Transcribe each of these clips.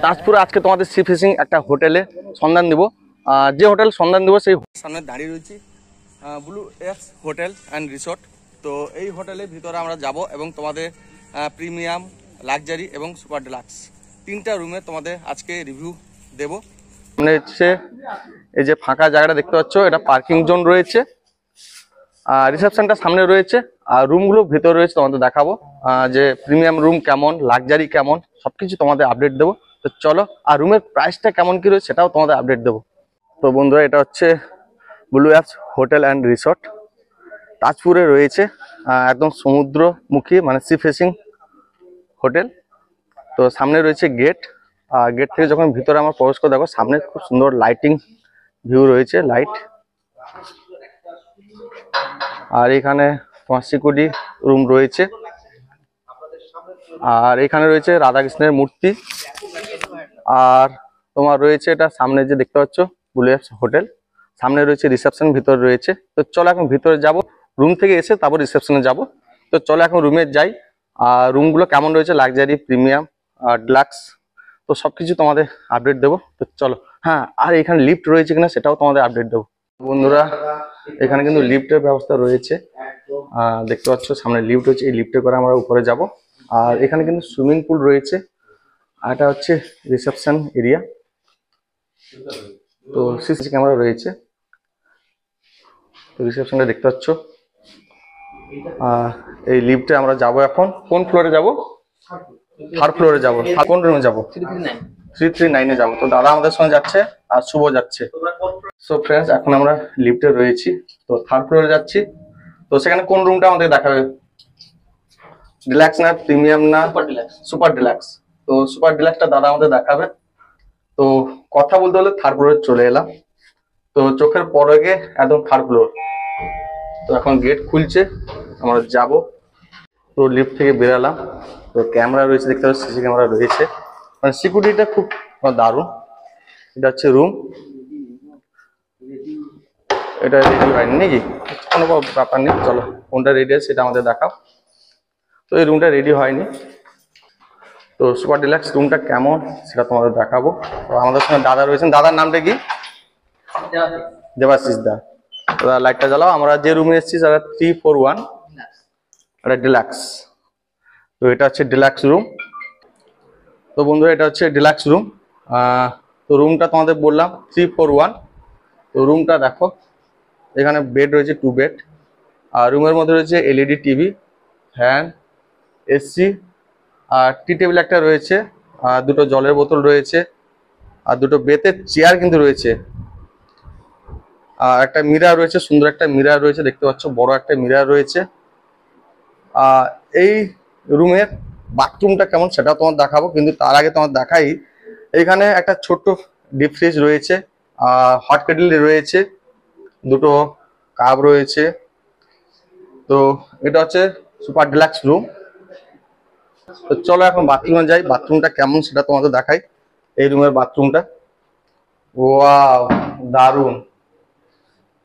তাজপুরে আজকে তোমাদের C fishing একটা হোটেলে সন্ধান দিব। যে হোটেল সন্ধান দিব সেই সামনে দাঁড়িয়ে রয়েছি blue S hotel and resort. তো এই হোটেলের ভিতরে আমরা যাব এবং তোমাদের প্রিমিয়াম, লাক্সারি এবং সুপার ডিলাক্স তিনটা রুমে তোমাদের আজকে রিভিউ দেব। মানে হচ্ছে এই যে ফাঁকা জায়গাটা দেখতে পাচ্ছ, এটা পার্কিং জোন রয়েছে, রিসেপশনটা সামনে রয়েছে, আর রুমগুলো ভিতরে রয়েছে। তোমাদের দেখাবো যে প্রিমিয়াম রুম কেমন, লাক্সারি কেমন, সবকিছু তোমাদের আপডেট দেবো। তো চলো, আর রুমের প্রাইসটা কেমন কি রয়েছে সেটাও তোমাদের আপডেট দেবো। তো বন্ধুরা, এটা হচ্ছে blue apps hotel and resort, তাজপুরে রয়েছে, একদম সমুদ্রমুখী মানে সি ফেসিং হোটেল। তো সামনে রয়েছে গেট, গেট থেকে যখন ভিতরে আমার প্রবেশ করে দেখো সামনে খুব সুন্দর লাইটিং ভিউ রয়েছে, লাইট। আর এখানে তোমার সিকিউরিটি রুম রয়েছে, আর এখানে রয়েছে রাধাকৃষ্ণের মূর্তি। আর তোমার রয়েছে এটা সামনে যে দেখতে পাচ্ছ ব্লু অ্যাপস হোটেল, সামনে রয়েছে রিসেপশন, ভিতরে রয়েছে। তো চলো এখন ভিতরে যাব, রুম থেকে এসে তারপর রিসেপশনে যাব। তো চলো এখন রুমে যাই, আর রুমগুলো কেমন রয়েছে, লাক্সারি, প্রিমিয়াম, ডিলাক্স, তো সবকিছু তোমাদের আপডেট দেবো। তো চলো। হ্যাঁ, আর এখানে লিফট রয়েছে কিনা সেটাও তোমাদের আপডেট দেবো। বন্ধুরা, এখানে কিন্তু লিফটের ব্যবস্থা রয়েছে, দেখতে পাচ্ছ সামনে লিফট রয়েছে, এই লিফটে করে আমরা উপরে যাব। আর এখানে কিন্তু সুইমিং পুল রয়েছে, আর এটা হচ্ছে রিসেপশন এরিয়া। তো সিসি ক্যামেরা রয়েছে, তো রিসেপশনটা দেখতে পাচ্ছ। এই লিফটে আমরা যাব এখন। কোন ফ্লোরে যাব? থার্ড ফ্লোরে যাব। কোন রুমে যাব? 339-এ যাব। তো দাদা আমাদের সঙ্গে যাচ্ছে, আর শুভ যাচ্ছে। সো ফ্রেন্ডস, এখন আমরা লিফটে রয়েছি, তো থার্ড ফ্লোরে যাচ্ছি। তো সেখানে কোন রুমটা আমাদের দেখাবে? ডিলাক্স না প্রিমিয়াম না সুপার ডিলাক্স? তো সুপার ডিলাক্সটা দাদা আমাদের দেখাবে। তো কথা বলতে হলে থার্ড ফ্লোরে চলে এলাম, তো চোখের পলকে একদম থার্ড ফ্লোর। তো এখন গেট খুলছে, আমরা যাব। তো লিফট থেকে বেরালাম, তো ক্যামেরা রয়েছে দেখতে পাচ্ছি, সিসি ক্যামেরা রয়েছে, মানে সিকিউরিটিটা খুব দারুণ। এটা হচ্ছে রুম, এটা রেডি হয়নি নাকি? কোনো ব্যাপার নেই, চলো কোনটা রেডি আছে সেটা আমাদের দেখাও। তো এই রুমটা রেডি হয়নি। তো সুপার ডিলাক্স রুমটা কেমন সেটা তোমাদের দেখাবো। তো আমাদের সঙ্গে দাদা রয়েছেন। দাদার নামটা কি? দেবাশিস দা। দাদা লাইটটা জ্বালাও। আমরা যে রুমে এসেছি সেটা 341, এটা ডিলাক্স। তো এটা হচ্ছে ডিলাক্স রুম। তো বন্ধুরা, এটা হচ্ছে ডিলাক্স রুম। তো রুমটা তোমাদের বললাম 341। তো রুমটা দেখো, এখানে বেড রয়েছে 2 বেড, আর রুমের মধ্যে রয়েছে এলইডি টিভি, ফ্যান, এসি, আর টি টেবিল একটা রয়েছে, আর দুটো জলের বোতল রয়েছে, আর দুটো বেতের চেয়ার কিন্তু রয়েছে, আর একটা মিরার রয়েছে, সুন্দর একটা মিরার রয়েছে দেখতে পাচ্ছ, বড় একটা মিরার রয়েছে। এই রুমের বাথরুমটা কেমন সেটা তোমার দেখাবো, কিন্তু তার আগে তোমার দেখাই এখানে একটা ছোট্ট ডিপ ফ্রিজ রয়েছে, হট কেটল রয়েছে, দুটো কাপ রয়েছে। তো এটা হচ্ছে সুপার ডিলাক্স রুম। তো চলো এখন বাথরুমে যাই, বাথরুমটা কেমন সেটা তোমাদের দেখাই। এই রুমের বাথরুমটা ওয়াও, দারুণ।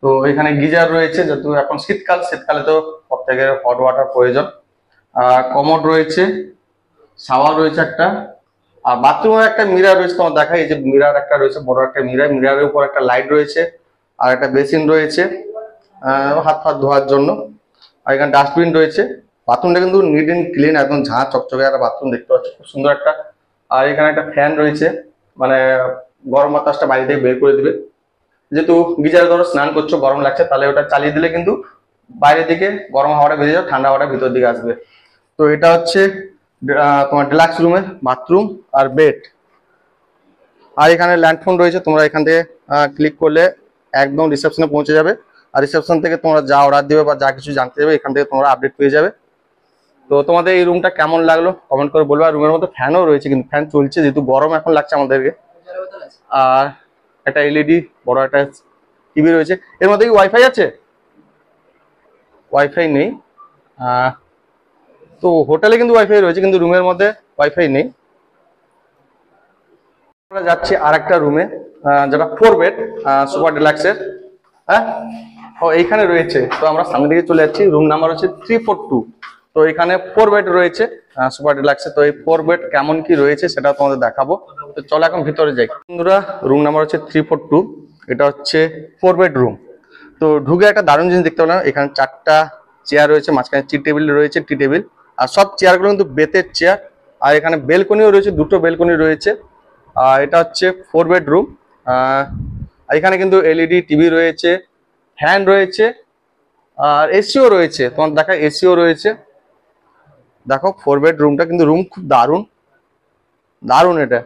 তো এখানে গিজার রয়েছে, যেহেতু এখন শীতকাল, শীতকালে তো প্রত্যেকের হট ওয়াটার প্রয়োজন। কমোড রয়েছে, শাওয়ার রয়েছে একটা, আর বাথরুমে একটা মিরার রয়েছে তোমার দেখাই। এই যে মিরার একটা রয়েছে, বড় একটা মিরার, মিরারের উপর একটা লাইট রয়েছে, আর একটা বেসিন রয়েছে হাত ফাত ধোয়ার জন্য, আর এখানে ডাস্টবিন রয়েছে। বাথরুমটা কিন্তু নিট এন্ড ক্লিন, একদম ঝাঁ চকচকে একটা বাথরুম দেখতে পাচ্ছ, খুব সুন্দর একটা। আর এখানে একটা ফ্যান রয়েছে, মানে গরম বাতাসটা বাইরে থেকে বের করে দিবে। যেহেতু গিজারে ধরো স্নান করছো, গরম লাগছে, তাহলে ওটা চালিয়ে দিলে কিন্তু বাইরে দিকে গরম হাওয়াটা বেরিয়ে যাবে, ঠান্ডা হাওয়াটা ভিতর দিকে আসবে। তো এটা হচ্ছে তোমার ডিলাক্স রুমের বাথরুম আর বেড। আর এখানে ল্যান্ডফোন রয়েছে, তোমরা এখান থেকে ক্লিক করলে একদম রিসেপশনে পৌঁছে যাবে। আর রিসেপশন থেকে তোমরা যা অর্ডার দেবে বা যা কিছু জানতে দেবে এখান থেকে তোমরা আপডেট পেয়ে যাবে। তো তোমাদের এই রুমটা কেমন লাগলো কমেন্ট করে বলবে। আর রুমের মধ্যে ফ্যানও রয়েছে, কিন্তু ফ্যান চলছে যেহেতু গরম এখন লাগছে আমাদেরকে। আর একটা এলইডি বড় একটা টিভি রয়েছে। এর মধ্যে কি ওয়াইফাই আছে? ওয়াইফাই নেই। তো হোটেলে কিন্তু ওয়াইফাই রয়েছে, কিন্তু রুমের মধ্যে ওয়াইফাই নেই। আমরা যাচ্ছি আর একটা রুমে, যেটা 4 বেড সুপার ডিলাক্সের। হ্যাঁ, ও এইখানে রয়েছে। তো আমরা সামনে দিকে চলে যাচ্ছি। রুম নাম্বার হচ্ছে 342। তো এখানে 4 বেড রয়েছে সুপার ডিলাক্সে। তো এই 4 বেড কেমন কি রয়েছে সেটা তোমাদের দেখাবো। তো চলো এখন ভিতরে যাই বন্ধুরা। রুম নাম্বার হচ্ছে 342, এটা হচ্ছে 4 বেড রুম। তো ঢুকে একটা দারুণ জিনিস দেখতে পেলাম, এখানে 4টা চেয়ার রয়েছে, মাঝখানে টি টেবিল রয়েছে, টি টেবিল। আর সব চেয়ারগুলো কিন্তু বেতের চেয়ার। আর এখানে বেলকনিও রয়েছে, দুটো বেলকনি রয়েছে। আর এটা হচ্ছে 4 বেড রুম। এখানে কিন্তু এলইডি টিভি রয়েছে, ফ্যান রয়েছে, আর এসিও রয়েছে। তোমার দেখা এসিও রয়েছে। দেখো 4 বেড রুমটা কিন্তু রুম খুব দারুণ দারুণ এটা।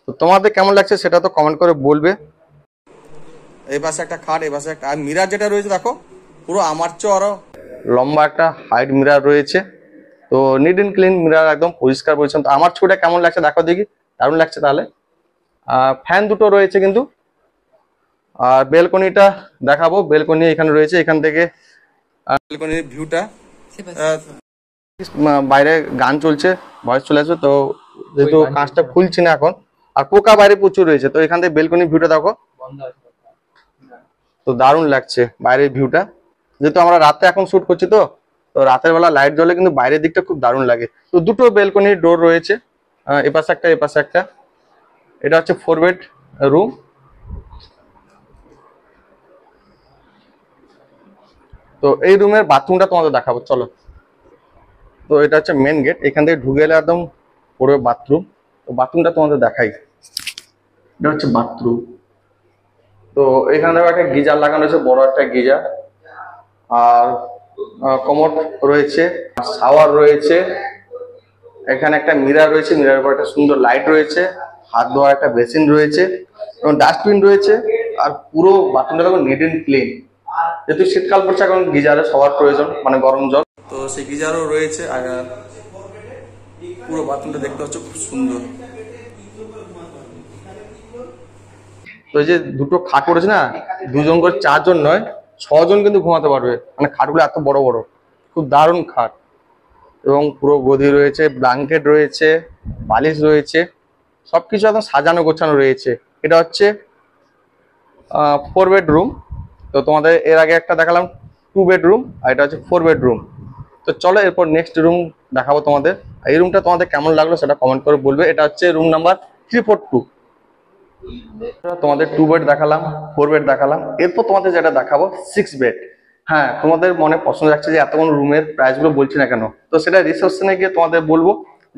তো তোমাদের কেমন লাগছে সেটা তো কমেন্ট করে বলবে। এই পাশে একটা খাট, এই পাশে একটা, আর মিরার যেটা রয়েছে দেখো পুরো আমার চেয়ে আরো লম্বা একটা হাইট মিরার রয়েছে। তো নিট এন্ড ক্লিন মিরার, একদম পরিষ্কার পরিচ্ছন্ন। তো আমার ছবিটা কেমন লাগছে দেখো দেখি, দারুণ লাগছে তাহলে। ফ্যান দুটো রয়েছে কিন্তু। আর বেলকনিটা দেখাবো, বেলকনি এখানে রয়েছে, এখান থেকে বেলকনির ভিউটা। বাইরে গান চলছে, ভয়েস চলে আসবে, তো যেহেতু কাঁচটা খুলছি না এখন। আর পোকা বাইরে প্রচুর রয়েছে, তো এখান থেকে বেলকনির ভিউটা দেখো, তো দারুণ লাগছে বাইরের ভিউটা। যেহেতু আমরা রাতে এখন শুট করছি, তো তো রাতের বেলা লাইট জ্বলে কিন্তু বাইরের দিকটা খুব দারুণ লাগে। তো দুটো বেলকনির ডোর রয়েছে, এপাশে একটা এপাশে একটা। এটা হচ্ছে 4 বেড রুম। তো এই রুমের বাথরুমটা তোমাদের দেখাবো, চলো। তো এটা হচ্ছে মেন গেট, এখান থেকে ঢুকে এলে একদম পুরো বাথরুম। তো বাথরুমটা তোমাদের দেখাই, এটা হচ্ছে বাথরুম। তো এখানে একটা গিজার লাগানো হয়েছে, বড় একটা গিজার। আর কমোড রয়েছে, শাওয়ার রয়েছে, এখানে একটা মিরর রয়েছে, মিররের উপর একটা সুন্দর লাইট রয়েছে, হাত ধোয়ার একটা বেসিন রয়েছে এবং ডাস্টবিন রয়েছে। আর পুরো বাথরুমটা দেখো নিট এন্ড ক্লিন। যেহেতু শীতকাল পড়ছে এখন গিজারে সবার প্রয়োজন, মানে গরম জল, তো সেই গিজারও রয়েছে। আর পুরো বাথরুমটা দেখতে হচ্ছে খুব সুন্দর। তো এই যে দুটো খাট করেছে না, দুজন করে 4 জন নয়, 6 জন কিন্তু ঘুমাতে পারবে। মানে খাটগুলো এত বড় বড়, খুব দারুণ খাট। এবং পুরো গদি রয়েছে, ব্ল্যাঙ্কেট রয়েছে, বালিশ রয়েছে, সবকিছু একদম সাজানো গোছানো রয়েছে। এটা হচ্ছে 4 বেড রুম। তো তোমাদের এর আগে একটা দেখালাম 2 বেড রুম, আর এটা হচ্ছে 4 বেড রুম। তো চলো এরপর নেক্সট রুম দেখাবো তোমাদের। এই রুমটা তোমাদের কেমন লাগলো সেটা কমেন্ট করে বলবে। এটা হচ্ছে রুম নাম্বার 342। তোমাদের 2 বেড দেখালাম, 4 বেড দেখালাম, এরপর তোমাদের যেটা দেখাবো 6 বেড। হ্যাঁ, তোমাদের মনে প্রশ্ন যাচ্ছে যে এতক্ষণ রুমের প্রাইস গুলো বলছি না কেন। তো সেটা রিসেপশনে গিয়ে তোমাদের বলবো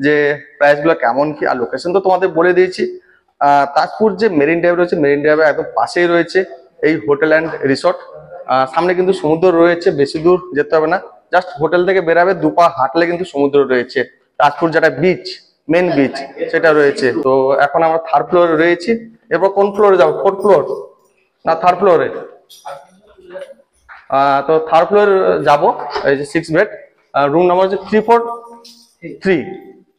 যে প্রাইস গুলো কেমন কি। আর লোকেশন তো তোমাদের বলে দিয়েছি, তাজপুর যে মেরিন ড্রাইভ রয়েছে, মেরিন ড্রাইভের একদম পাশেই রয়েছে এই হোটেল অ্যান্ড রিসর্ট। সামনে কিন্তু সমুদ্র রয়েছে, বেশি দূর যেতে হবে না, জাস্ট হোটেল থেকে বেরাবে 2 পা হাঁটলে কিন্তু সমুদ্র রয়েছে। তাজপুর যেটা বিচ, মেন বিচ, সেটা রয়েছে। তো এখন আমরা 3rd ফ্লোরে রয়েছি। এরপর কোন ফ্লোরে যাবো, 4th ফ্লোর না 3rd ফ্লোরে? তো 3rd ফ্লোর যাবো। এই যে 6 বেড রুম নাম্বার হচ্ছে 343।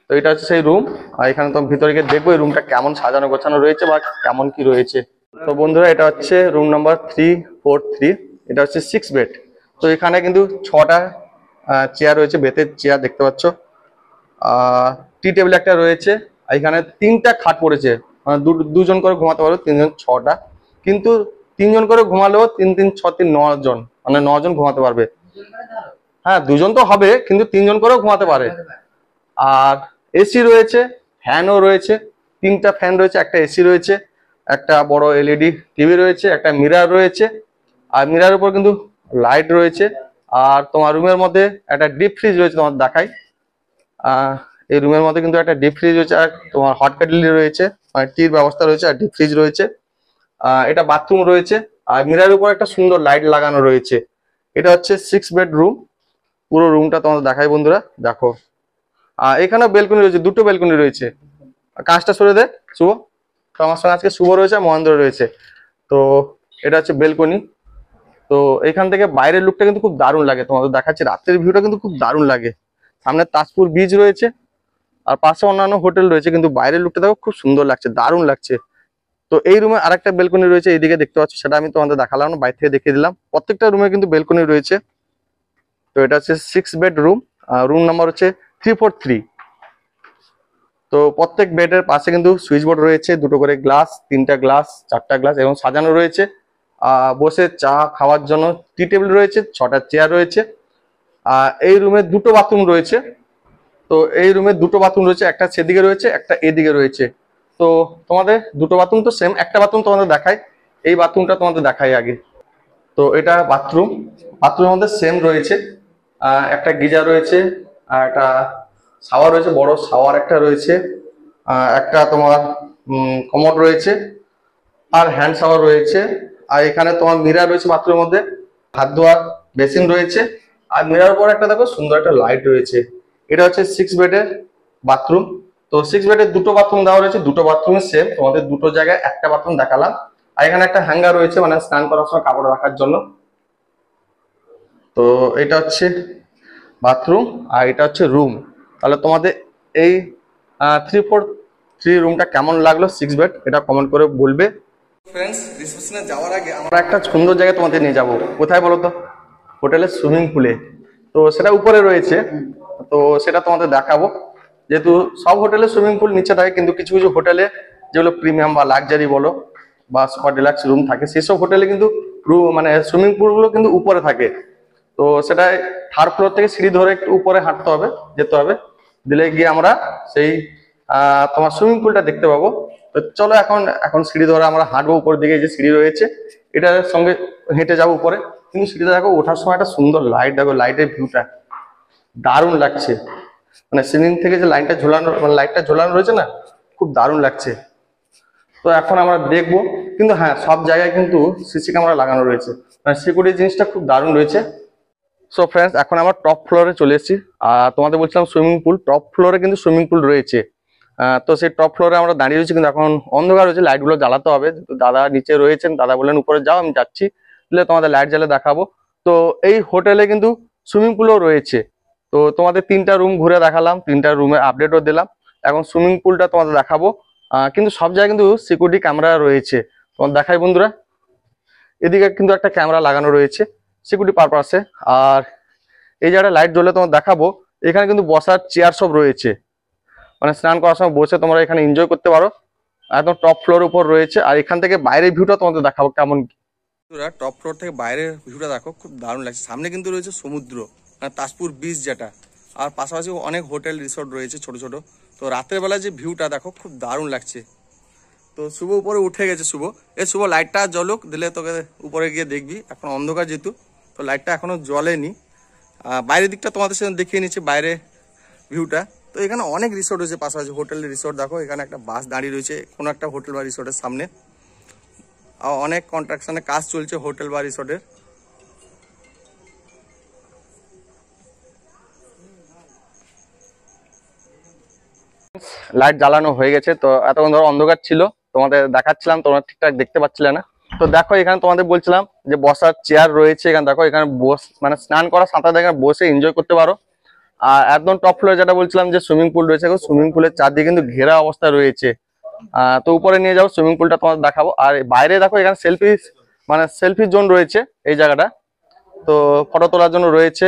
তো এটা হচ্ছে সেই রুম। আর এখানে তো ভিতরে গিয়ে দেখবো এই রুমটা কেমন সাজানো গোছানো রয়েছে বা কেমন কি রয়েছে। তো বন্ধুরা এটা হচ্ছে রুম নাম্বার 343, এটা হচ্ছে 6 বেড। তো এখানে কিন্তু 6টা চেয়ার রয়েছে, বেতের চেয়ার দেখতে পাচ্ছ। টি টেবিল একটা রয়েছে। এখানে 3টা খাট পড়েছে, মানে দুজন করে ঘুমাতে পারো, 3 জন 6টা। কিন্তু 3 জন করে ঘুমালেও 3 3 6 3 9 জন, মানে 9 জন ঘুমাতে পারবে। হ্যাঁ, 2 জন তো হবে, কিন্তু 3 জন করেও ঘুমাতে পারে। আর এসি রয়েছে, ফ্যানও রয়েছে, 3টা ফ্যান রয়েছে, একটা এসি রয়েছে, একটা বড় এলইডি টিভি রয়েছে, একটা মিরর রয়েছে। আর মিররের উপর কিন্তু লাইট রয়েছে। আর তোমার রুমের মধ্যে একটা ডিপ ফ্রিজ রয়েছে, তোমার দেখাই। এই রুমের মধ্যে কিন্তু একটা ডিপ ফ্রিজ রয়েছে, আর তোমার হট কেটলি রয়েছে, মানে টির ব্যবস্থা রয়েছে, আর ডিপ ফ্রিজ রয়েছে। এটা বাথরুম রয়েছে। আর মিররের উপর একটা সুন্দর লাইট লাগানো রয়েছে। এটা হচ্ছে 6 বেড রুম। পুরো রুমটা তোমাদের দেখাই বন্ধুরা, দেখো। এখানেও বেলকনি রয়েছে, দুটো বেলকনি রয়েছে। কাঁচটা সরে দে শুভ, তো আমার সঙ্গে আজকে শুভ রয়েছে, মহেন্দ্র রয়েছে। তো এটা হচ্ছে বেলকনি। তো এখান থেকে বাইরের লুকটা কিন্তু খুব দারুণ লাগে, তোমাদের দেখাচ্ছি। রাতের ভিউটা কিন্তু খুব দারুণ লাগে। সামনে তাজপুর বিচ রয়েছে, আর পাশে অন্যান্য হোটেল রয়েছে, কিন্তু বাইরের লুকটা দেখো খুব সুন্দর লাগছে, দারুণ লাগছে। তো এই রুমে আরেকটা বেলকনি রয়েছে, এইদিকে দেখতে পাচ্ছ, সেটা আমি তোমাদের দেখালাম না, বাইরে থেকে দেখিয়ে দিলাম। প্রত্যেকটা রুমে কিন্তু বেলকনি রয়েছে। তো এটা হচ্ছে 6 বেড রুম, রুম নাম্বার হচ্ছে 343। তো প্রত্যেক বেডের পাশে কিন্তু সুইচ বোর্ড রয়েছে, দুটো করে গ্লাস, 3টা গ্লাস, 4টা গ্লাস, এবং সাজানো রয়েছে। বসে চা খাওয়ার জন্য টি টেবিল রয়েছে, 6টা চেয়ার রয়েছে। এই রুমে দুটো বাথরুম রয়েছে। তো এই রুমে দুটো বাথরুম রয়েছে, একটা সেদিকে রয়েছে, একটা এদিকে রয়েছে। তো তোমাদের দুটো বাথরুম তো সেম, একটা বাথরুম তোমাদের দেখাই, এই বাথরুমটা তোমাদের দেখাই আগে। তো এটা বাথরুম, বাথরুমের মধ্যে সেম রয়েছে, একটা গিজার রয়েছে, আর একটা শাওয়ার রয়েছে, বড় শাওয়ার একটা রয়েছে, একটা তোমার কমোড রয়েছে, আর হ্যান্ড শাওয়ার রয়েছে। আর এখানে তোমার মিরর রয়েছে বাথরুমের মধ্যে, হাত ধোয়ার বেসিন রয়েছে, আর মিরর পর একটা দেখো সুন্দর একটা লাইট রয়েছে। এটা হচ্ছে 6 বেডের বাথরুম। তো 6 বেডের দুটো বাথরুম দেওয়া রয়েছে, দুটো বাথরুমে সেম, তোমাদের দুটো জায়গায় একটা বাথরুম দেখালাম। আর এখানে একটা হ্যাঙ্গার রয়েছে, মানে স্নান করার সময় কাপড় রাখার জন্য। তো এটা হচ্ছে বাথরুম, আর এটা হচ্ছে রুম। তাহলে তোমাদের এই 343 রুমটা কেমন লাগলো 6 বেড, এটা কমেন্ট করে বলবে। ফ্রেন্ডস, রিসেপশনে যাওয়ার আগে আমরা একটা সুন্দর জায়গায় তোমাদের নিয়ে যাব। কোথায় বলো তো? হোটেলের সুইমিং পুলে। তো সেটা উপরে রয়েছে, তো সেটা তোমাদের দেখাবো। যেহেতু সব হোটেলে সুইমিং পুল নিচে থাকে, কিন্তু কিছু কিছু হোটেলে যেগুলো প্রিমিয়াম বা লাক্সারি বলো বা সুপার ডিলাক্স রুম থাকে, সেসব হোটেলে কিন্তু মানে সুইমিং পুলগুলো কিন্তু উপরে থাকে। তো সেটা 3rd ফ্লোর থেকে সিঁড়ি ধরে একটু উপরে হাঁটতে হবে, যেতে হবে, দিলে গিয়ে আমরা সেই তোমার সুইমিং পুলটা দেখতে পাবো। তো চলো এখন এখন সিঁড়ি ধরে আমরা হাঁটবো উপরের দিকে, যে সিঁড়ি রয়েছে এটার সঙ্গে হেঁটে যাবো উপরে। কিন্তু সিঁড়িতে দেখো ওঠার সময় একটা সুন্দর লাইট, দেখো লাইটের ভিউটা দারুণ লাগছে। মানে সিলিং থেকে যে লাইনটা ঝোলানো, মানে লাইটটা ঝোলানো রয়েছে না, খুব দারুণ লাগছে। তো এখন আমরা দেখবো, কিন্তু হ্যাঁ সব জায়গায় কিন্তু সিসি ক্যামেরা লাগানো রয়েছে, মানে সিকিউরিটি জিনিসটা খুব দারুণ রয়েছে। সো ফ্রেন্ডস, এখন আমরা টপ ফ্লোরে চলে এসেছি। আর তোমাদের বলছিলাম সুইমিং পুল, টপ ফ্লোরে কিন্তু সুইমিং পুল রয়েছে। তো সেই টপ ফ্লোরে আমরা দাঁড়িয়ে রয়েছি, কিন্তু এখন অন্ধকার রয়েছে, লাইটগুলো জ্বালাতে হবে। দাদা নিচে রয়েছেন, দাদা বললেন উপরে যাও, আমি যাচ্ছি, তাহলে তোমাদের লাইট জ্বালে দেখাবো। তো এই হোটেলে কিন্তু সুইমিং পুলও রয়েছে। তো তোমাদের 3টা রুম ঘুরে দেখালাম, 3টা রুমের আপডেটও দিলাম। এখন সুইমিং পুলটা তোমাদের দেখাবো। কিন্তু সব জায়গায় কিন্তু সিকিউরিটি ক্যামেরা রয়েছে, তোমার দেখাই বন্ধুরা। এদিকে কিন্তু একটা ক্যামেরা লাগানো রয়েছে সিকিউরিটি পারপাসে। আর এই জায়গাটা লাইট জ্বলে তোমার দেখাবো। এখানে কিন্তু বসার চেয়ার সব রয়েছে, মানে স্নান করার সময় বসে তোমরা এখানে এনজয় করতে পারো। একদম টপ ফ্লোর উপর রয়েছে। আর এখান থেকে বাইরের ভিউটা তোমাদের দেখাবো কেমন। টপ ফ্লোর থেকে বাইরের ভিউটা দেখো, খুব দারুণ লাগছে। সামনে কিন্তু রয়েছে সমুদ্র, মানে তাজপুর বিচ যেটা, আর পাশাপাশি অনেক হোটেল রিসোর্ট রয়েছে ছোট ছোট। তো রাতের বেলা যে ভিউটা দেখো, খুব দারুণ লাগছে। তো শুভ উপরে উঠে গেছে, শুভ শুভ লাইটটা জ্বলুক, দিলে তোকে উপরে গিয়ে দেখবি। এখন অন্ধকার যেহেতু, তো লাইটটা এখনো জ্বলেনি। বাইরের দিকটা তোমাদের সাথে দেখিয়ে নিচ্ছি, বাইরে ভিউটা। তো এখানে অনেক রিসোর্ট রয়েছে, পাশাপাশি হোটেলের রিসোর্ট দেখো। এখানে একটা বাস দাঁড়িয়ে রয়েছে কোনো একটা হোটেল বা রিসোর্টের সামনে। অনেক কনস্ট্রাকশনের কাজ চলছে হোটেল বা রিসোর্টের। লাইট জ্বালানো হয়ে গেছে। তো এতক্ষণ ধরো অন্ধকার ছিল, তোমাদের দেখাচ্ছিলাম, তোমরা ঠিকঠাক দেখতে পাচ্ছিলে না। তো দেখো এখানে তোমাদের বলছিলাম যে বসার চেয়ার রয়েছে। এখানে দেখো, এখানে মানে স্নান করা, সাঁতার এখানে বসে এনজয় করতে পারো। আর একদম টপ ফ্লোরে যেটা বলছিলাম যে সুইমিং পুল রয়েছে, সুইমিং পুলের চারদিকে কিন্তু ঘেরা অবস্থা রয়েছে। তো উপরে নিয়ে যাবো, সুইমিং পুলটা তোমাদের দেখাবো। আর বাইরে দেখো এখানে সেলফি জোন রয়েছে এই জায়গাটা। তো ফটো তোলার জন্য রয়েছে।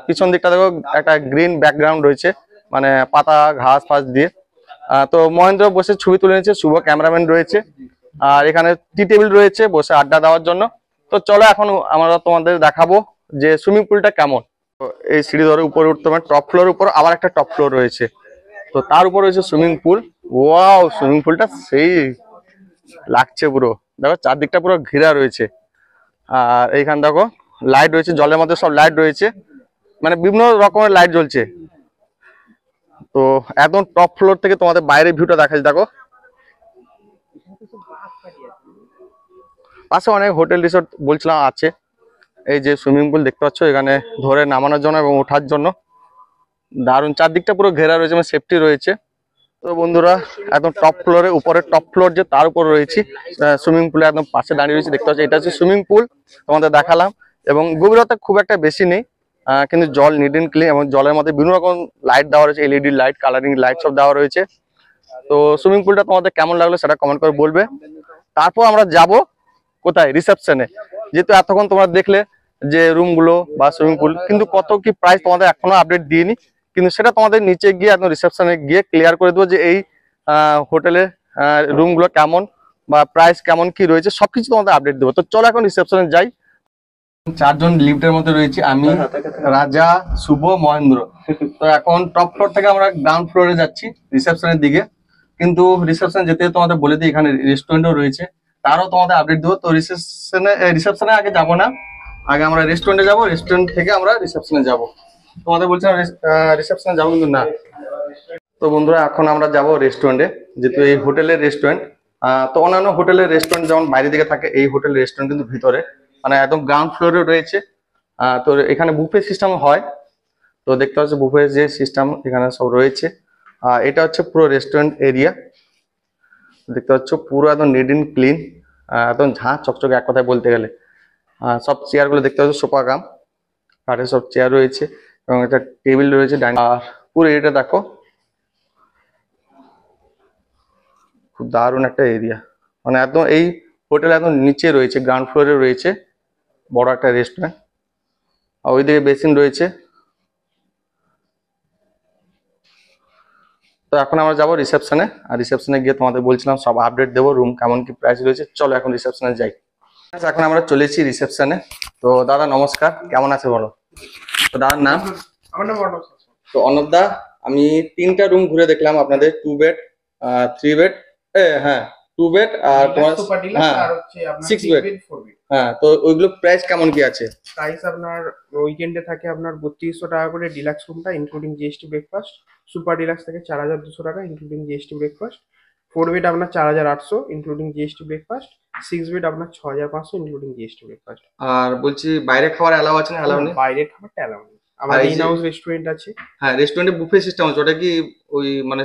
পিছন দিকটা দেখো একটা গ্রিন ব্যাকগ্রাউন্ড রয়েছে, মানে পাতা ঘাস ফাস দিয়ে। তো মহেন্দ্র বসে ছবি তুলে নিচ্ছে, শুভ ক্যামেরাম্যান রয়েছে। আর এখানে টি টেবিল রয়েছে বসে আড্ডা দেওয়ার জন্য। তো চলো এখন আমরা তোমাদের দেখাবো যে সুইমিং পুলটা কেমন। তো এই সিঁড়ি ধরে উপরে উঠতে হবে, টপ ফ্লোর উপর আবার একটা টপ ফ্লোর রয়েছে। তো তার উপর রয়েছে সুইমিং পুল। ওয়াও, সুইমিং পুলটা সেই লাগছে পুরো, দেখো চারদিকটা পুরো ঘেরা রয়েছে। আর এইখানে দেখো লাইট রয়েছে, জলের মধ্যে সব লাইট রয়েছে, মানে বিভিন্ন রকমের লাইট জ্বলছে। তো একদম টপ ফ্লোর থেকে তোমাদের বাইরের ভিউটা দেখাচ্ছি দেখো। পাশে অনেক হোটেল রিসোর্ট বলছিলাম আছে। এই যে সুইমিং পুল দেখতে পাচ্ছ, এখানে ধরে নামানোর জন্য এবং ওঠার জন্য দারুণ, চারদিকটা পুরো ঘেরা রয়েছে, মানে সেফটি রয়েছে। তো বন্ধুরা, একদম টপ ফ্লোরে, উপরে টপ ফ্লোর যে তার উপর রয়েছি, সুইমিং পুলে একদম পাশে দাঁড়িয়ে রয়েছে, দেখতে পাচ্ছি। এটা হচ্ছে সুইমিং পুল, তোমাদের দেখালাম। এবং গভীরতা খুব একটা বেশি নেই, কিন্তু জল নিট এন্ড ক্লিন, এবং জলের মধ্যে বিভিন্ন রকম লাইট দেওয়া রয়েছে, এলইডি লাইট, কালারিং লাইট সব দেওয়া রয়েছে। তো সুইমিং পুলটা তোমাদের কেমন লাগলো সেটা কমেন্ট করে বলবে। তারপর আমরা যাব কোথায়, রিসেপশনে। যেহেতু এতক্ষণ তোমরা দেখলে যে রুমগুলো বা সুইমিং পুল, কিন্তু কত কি প্রাইস তোমাদের এখনো আপডেট দিইনি, কিন্তু সেটা তোমাদের নিচে গিয়ে একদম রিসেপশনে গিয়ে ক্লিয়ার করে দেবো যে এই হোটেলের রুমগুলো কেমন বা প্রাইস কেমন কি রয়েছে, সবকিছু তোমাদের আপডেট দেবো। তো চলো এখন রিসেপশনে যাই। চারজন লিফটের মধ্যে রয়েছি, আমি, রাজা, শুভ, মহেন্দ্র। তো এখন টপ ফ্লোর থেকে আমরা গ্রাউন্ড ফ্লোরে যাচ্ছি রিসেপশনের দিকে। কিন্তু রিসেপশন যেতে তোমাদের বলে দিই এখানে রেস্টুরেন্টও রয়েছে, তারও তোমাদের আপডেট দেবো। তো রিসেপশনে আগে যাবো না, আগে আমরা রেস্টুরেন্টে যাবো, রেস্টুরেন্ট থেকে আমরা রিসেপশনে যাবো। তোমাদের বলছিলাম রিসেপশনে যাবো, কিন্তু না। তো বন্ধুরা এখন আমরা যাব রেস্টুরেন্টে, যেহেতু এই হোটেলের রেস্টুরেন্ট। তো অন্যান্য হোটেলের রেস্টুরেন্ট যেমন বাইরে দিকে থাকে, এই হোটেলের রেস্টুরেন্ট কিন্তু ভিতরে, মানে একদম গ্রাউন্ড ফ্লোরে রয়েছে। তো এখানে বুফে সিস্টেম হয়। তো দেখতে পাচ্ছ বুফে যে সিস্টেম এখানে সব রয়েছে। এটা হচ্ছে পুরো রেস্টুরেন্ট এরিয়া, দেখতে পাচ্ছ পুরো একদম নিট এন্ড ক্লিন, একদম ঝাঁ চকচকে এক কথায় বলতে গেলে। সব চেয়ার গুলো দেখতে পাচ্ছ সোফা কাম কাঠের সব চেয়ার রয়েছে, এবং একটা টেবিল রয়েছে। আর পুরো এরিয়াটা দেখো, খুব দারুণ একটা এরিয়া, মানে একদম এই হোটেল একদম নিচে রয়েছে, গ্রাউন্ড ফ্লোরে রয়েছে বড় একটা রেস্টুরেন্ট। আর ওইদিকে বেসিন রয়েছে। তো এখন আমরা যাবো রিসেপশনে, আর রিসেপশনে গিয়ে তোমাদের বলছিলাম সব আপডেট দেবো, রুম কেমন কি প্রাইস রয়েছে। চলো এখন রিসেপশনে যাই। এখন আমরা চলেছি রিসেপশনে। তো দাদা নমস্কার, কেমন আছে বলো? তো দাদার নাম? আমার নাম অর্ণব। তো অর্ণব দা, আমি 3টা রুম ঘুরে দেখলাম আপনাদের, 2 বেড, 3 বেড, হ্যাঁ 2 বেড, আর তোমার সুপার ডিলাক্স হ্যাঁ আর হচ্ছে আপনার 6 6 বেড। Bed 4 bed. হ্যাঁ, তো ওইগুলো প্রাইস কেমন কি আছে? প্রাইস আপনার উইকেন্ডে থাকে আপনার 3200 টাকা করে ডিলাক্স রুমটা including GST breakfast. Super deluxe থাকে 4200 টাকা ইনক্লুডিং জিএসটি ব্রেকফাস্ট। 4 বেড আপনার 4800 ইনক্লুডিং জিএসটি ব্রেকফাস্ট। 6 বেড আপনার 6500 ইনক্লুডিং জিএসটি ব্রেকফাস্ট। আর বলছি বাইরে খাবার অ্যালাউ আছে না অ্যালাউ নেই? বাইরের খাবারটা অ্যালাউ নেই, আমাদের এই ইন যে হাউস রেস্টুরেন্ট আছে। হ্যাঁ রেস্টুরেন্টে বুফে সিস্টেম আছে, ওটা কি ওই মানে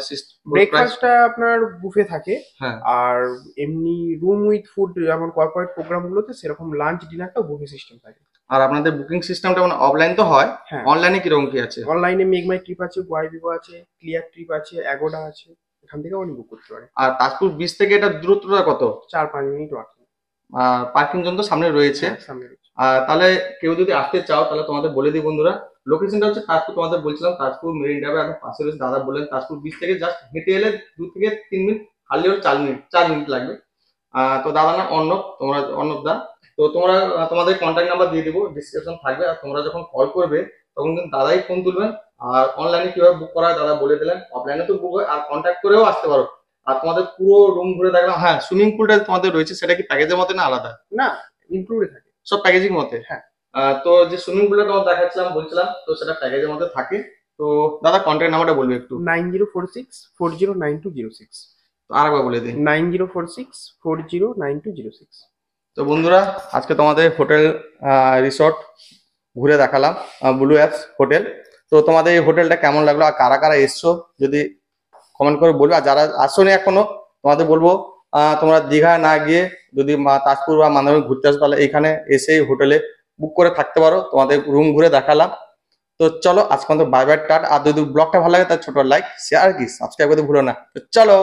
ব্রেকফাস্টটা আপনার বুফে থাকে, হ্যাঁ। আর এমনি রুম উইথ ফুড যেমন কর্পোরেট প্রোগ্রামগুলোতে সেরকম লাঞ্চ ডিনারটাও বুফে সিস্টেম থাকে। আর আপনাদের বুকিং সিস্টেমটা মানে অফলাইন তো হয়, হ্যাঁ অনলাইনে কিরকম কি আছে? অনলাইনে মেক মাই ট্রিপ আছে, গোয়াইবিবো আছে, ক্লিয়ার ট্রিপ আছে, অ্যাগোডা আছে, এখান থেকে আপনি বুক করতে পারেন। আর তাজপুর বিচ থেকে এটা দূরত্বটা কত? 4-5 মিনিট ওয়াকিং। পার্কিং জোন তো সামনে রয়েছে। সামনে রয়েছে। তাহলে কেউ যদি আসতে চাও তাহলে তোমাদের বলে দিই বন্ধুরা, লোকেশনটা হচ্ছে তাজপুর, তোমাদের বলছিলাম তাজপুর মেরিন ড্রাইভের একদম পাশে রয়েছে। দাদা বললেন তাজপুর বিচ থেকে জাস্ট হেঁটে এলে 2 থেকে 3 মিনিট, হারলে 4 মিনিট লাগবে। তো দাদা না অর্ণব, তোমরা অর্ণব দা। তো তোমরা তোমাদের কন্ট্যাক্ট নাম্বার দিয়ে দিবো, ডিসক্রিপশন থাকবে। আর তোমরা যখন কল করবে তখন কিন্তু দাদাই ফোন তুলবেন। আর অনলাইনে কিভাবে বুক করা হয় দাদা বলে দিলেন, অফলাইনে তো বুক হয়, আর কন্ট্যাক্ট করেও আসতে পারো। আর তোমাদের পুরো রুম ঘুরে দেখলাম। হ্যাঁ, সুইমিং পুলটা তোমাদের রয়েছে, সেটা কি প্যাকেজের মধ্যে না আলাদা? না, ইনক্লুডে থাকে সব প্যাকেজিং মতে? হ্যাঁ। তো যে সুইমিং পুলটা তোমার দেখাচ্ছিলাম বলছিলাম, তো সেটা প্যাকেজের মধ্যে থাকে। তো দাদা কন্ট্যাক্ট নাম্বারটা বলবে একটু? 9046409206। তো আরেকবার বলে দিই। 9046409206। তো বন্ধুরা আজকে তোমাদের হোটেল রিসর্ট ঘুরে দেখালাম, ব্লু অ্যাপস হোটেল। তো তোমাদের এই হোটেলটা কেমন লাগলো, আর কারা কারা এসছো যদি কমেন্ট করে বলবে। আর যারা আসোনি এখনো তোমাদের বলবো, তোমরা দীঘা না গিয়ে যদি তাজপুর বা মান্দারমণি ঘুরতে আসো তাহলে এখানে এসে হোটেলে বুক করে থাকতে পারো। তোমাদের রুম ঘুরে দেখালাম। তো চলো আজকে বাই বাই টাটা। আর যদি ব্লগটা ভালো লাগে তাহলে ছোট লাইক শেয়ার কি সাবস্ক্রাইব করতে ভুলো না। তো চলো।